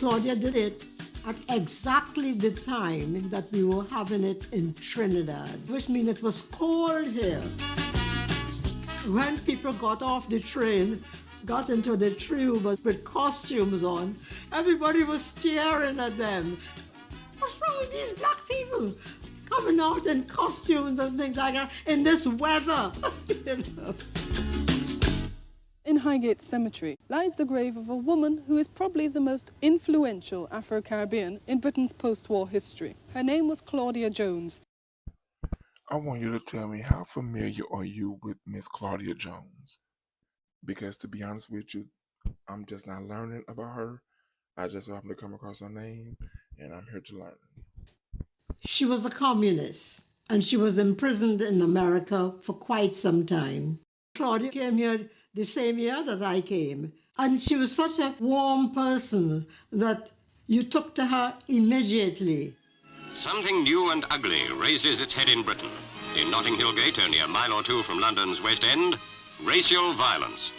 Claudia did it at exactly the time that we were having it in Trinidad, which means it was cold here. When people got off the train, got into the tube with costumes on, everybody was staring at them. What's wrong with these black people coming out in costumes and things like that in this weather? You know? In Highgate Cemetery lies the grave of a woman who is probably the most influential Afro-Caribbean in Britain's post-war history. Her name was Claudia Jones. I want you to tell me, how familiar are you with Miss Claudia Jones? Because to be honest with you, I'm just not learning about her. I just happened to come across her name, and I'm here to learn. She was a communist, and she was imprisoned in America for quite some time. Claudia came here the same year that I came, and she was such a warm person that you took to her immediately. Something new and ugly raises its head in Britain. In Notting Hill Gate, only a mile or two from London's West End, racial violence.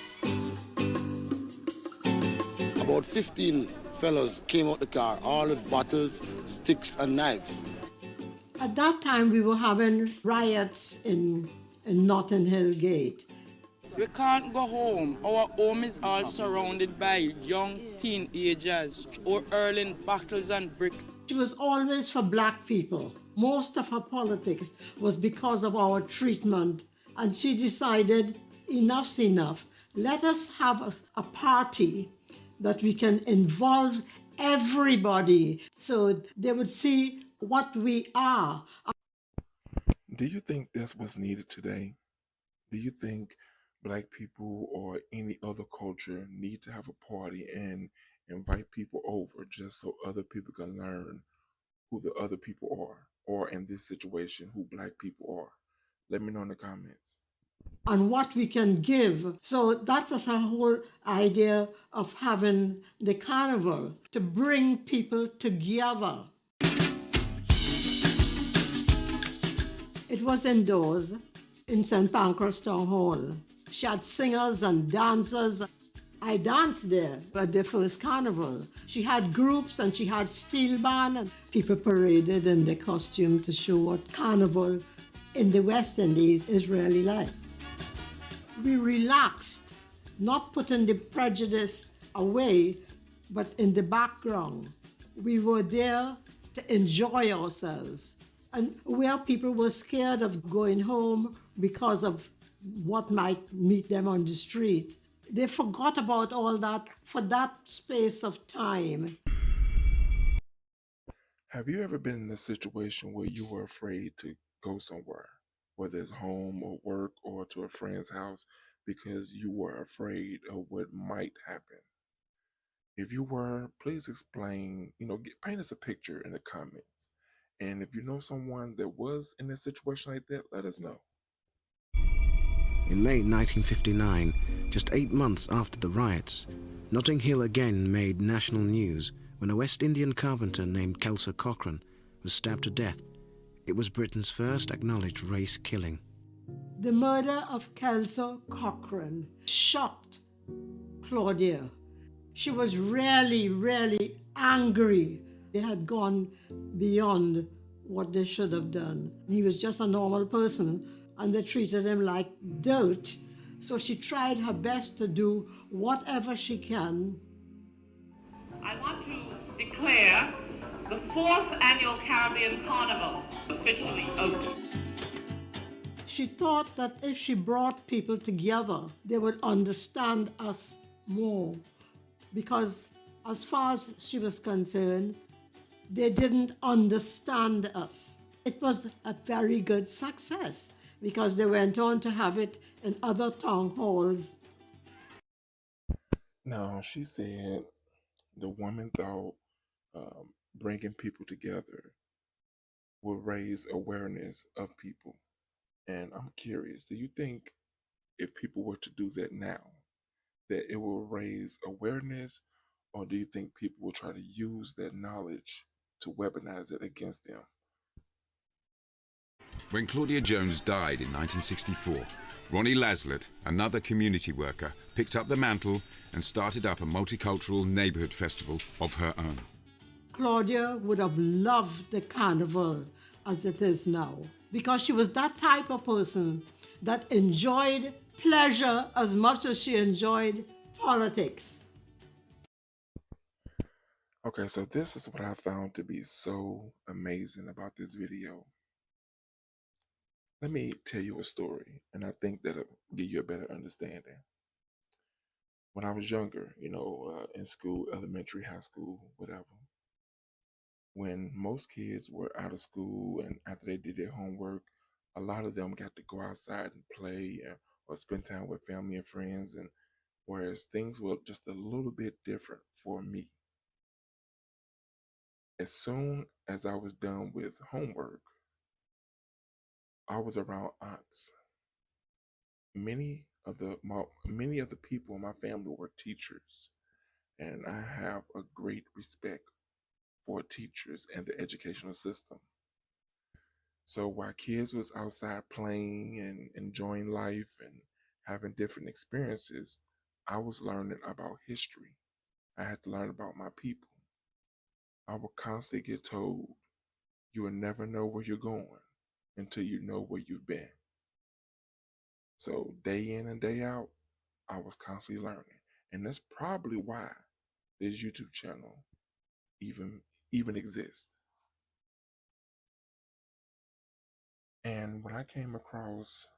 About 15 fellows came out the car, all with bottles, sticks and knives. At that time, we were having riots in Notting Hill Gate. We can't go home. Our home is all surrounded by young teenagers or hurling bottles and bricks. She was always for black people. Most of her politics was because of our treatment. And she decided, enough's enough. Let us have a party that we can involve everybody so they would see what we are. Do you think that's what's needed today? Do you think black people or any other culture need to have a party and invite people over just so other people can learn who the other people are, or in this situation, who black people are? Let me know in the comments. And what we can give. So that was her whole idea of having the carnival, to bring people together. It was indoors in St Pancras Town Hall. She had singers and dancers. I danced there at the first carnival. She had groups and she had steel band, and people paraded in their costume to show what carnival in the West Indies is really like. We relaxed, not putting the prejudice away, but in the background. We were there to enjoy ourselves. And where people were scared of going home because of what might meet them on the street, they forgot about all that for that space of time. Have you ever been in a situation where you were afraid to go somewhere, whether it's home or work or to a friend's house, because you were afraid of what might happen? If you were, please explain, paint us a picture in the comments. And if you know someone that was in a situation like that, let us know. In May 1959, just 8 months after the riots, Notting Hill again made national news when a West Indian carpenter named Kelso Cochrane was stabbed to death. It was Britain's first acknowledged race killing. The murder of Kelso Cochrane shocked Claudia. She was really, really angry. They had gone beyond what they should have done. He was just a normal person, and they treated him like dirt. So she tried her best to do whatever she can. I want to declare the 4th annual Caribbean Carnival officially open. She thought that if she brought people together, they would understand us more. Because as far as she was concerned, they didn't understand us. It was a very good success because they went on to have it in other town halls. Now, she said the woman thought bringing people together will raise awareness of people. And I'm curious, do you think if people were to do that now, that it will raise awareness, or do you think people will try to use that knowledge to weaponize it against them? When Claudia Jones died in 1964, Ronnie Laslett, another community worker, picked up the mantle and started up a multicultural neighbourhood festival of her own. Claudia would have loved the carnival as it is now, because she was that type of person that enjoyed pleasure as much as she enjoyed politics. Okay, so this is what I found to be so amazing about this video. Let me tell you a story, and I think that'll give you a better understanding. When I was younger, in school, elementary, high school, whatever, when most kids were out of school and after they did their homework, a lot of them got to go outside and play or spend time with family and friends, and whereas things were just a little bit different for me. As soon as I was done with homework, I was around aunts. Many of the people in my family were teachers, and I have a great respect for teachers and the educational system. So while kids was outside playing and enjoying life and having different experiences, I was learning about history. I had to learn about my people. I would constantly get told, you will never know where you're going until you know where you've been. So day in and day out, I was constantly learning. And that's probably why this YouTube channel even exists. And when I came across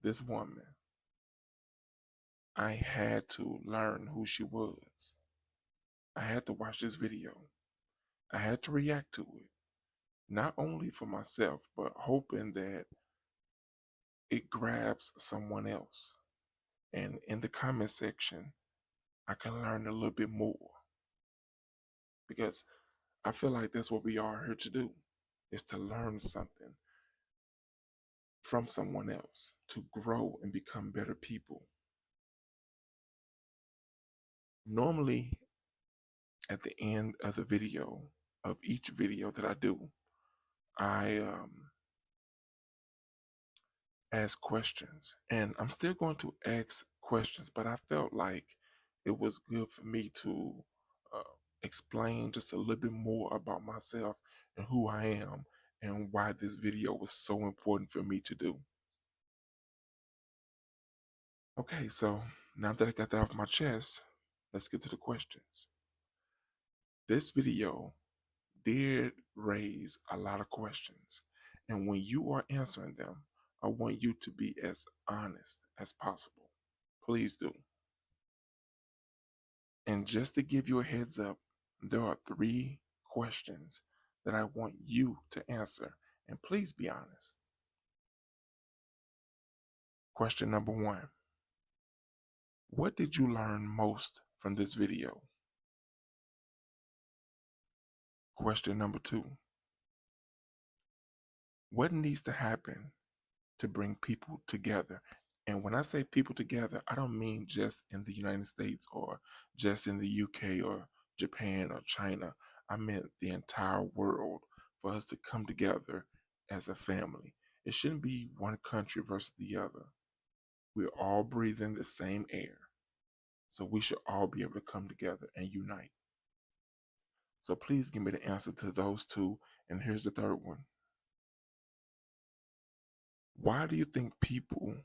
this woman, I had to learn who she was. I had to watch this video. I had to react to it, not only for myself, but hoping that it grabs someone else. And in the comment section, I can learn a little bit more. Because I feel like that's what we are here to do, is to learn something from someone else, to grow and become better people. Normally, at the end of the video, of each video that I do, I ask questions. And I'm still going to ask questions, but I felt like it was good for me to explain just a little bit more about myself and who I am and why this video was so important for me to do. Okay, so now that I got that off my chest, let's get to the questions. This video did raise a lot of questions, and when you are answering them, I want you to be as honest as possible. Please do. And just to give you a heads up, there are 3 questions that I want you to answer, and please be honest. Question number 1. What did you learn most from this video? Question number 2. What needs to happen to bring people together? And when I say people together, I don't mean just in the United States or just in the UK or Japan or China. I meant the entire world, for us to come together as a family. It shouldn't be one country versus the other. We're all breathing the same air. So we should all be able to come together and unite. So please give me the answer to those 2. And here's the 3rd one. Why do you think people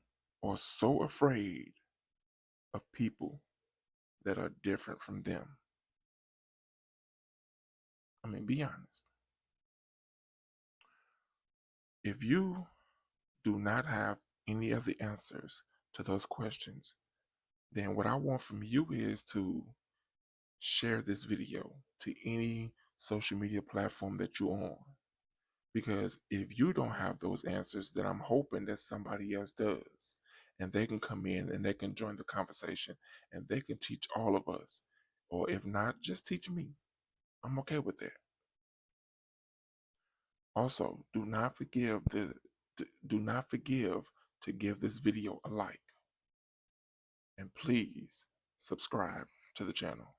are so afraid of people that are different from them? I mean, be honest. If you do not have any of the answers to those questions, then what I want from you is to share this video to any social media platform that you're on. Because if you don't have those answers, then I'm hoping that somebody else does. And they can come in and they can join the conversation and they can teach all of us. Or if not, just teach me. I'm okay with that. Also, do not forgive to give this video a like. And please subscribe to the channel.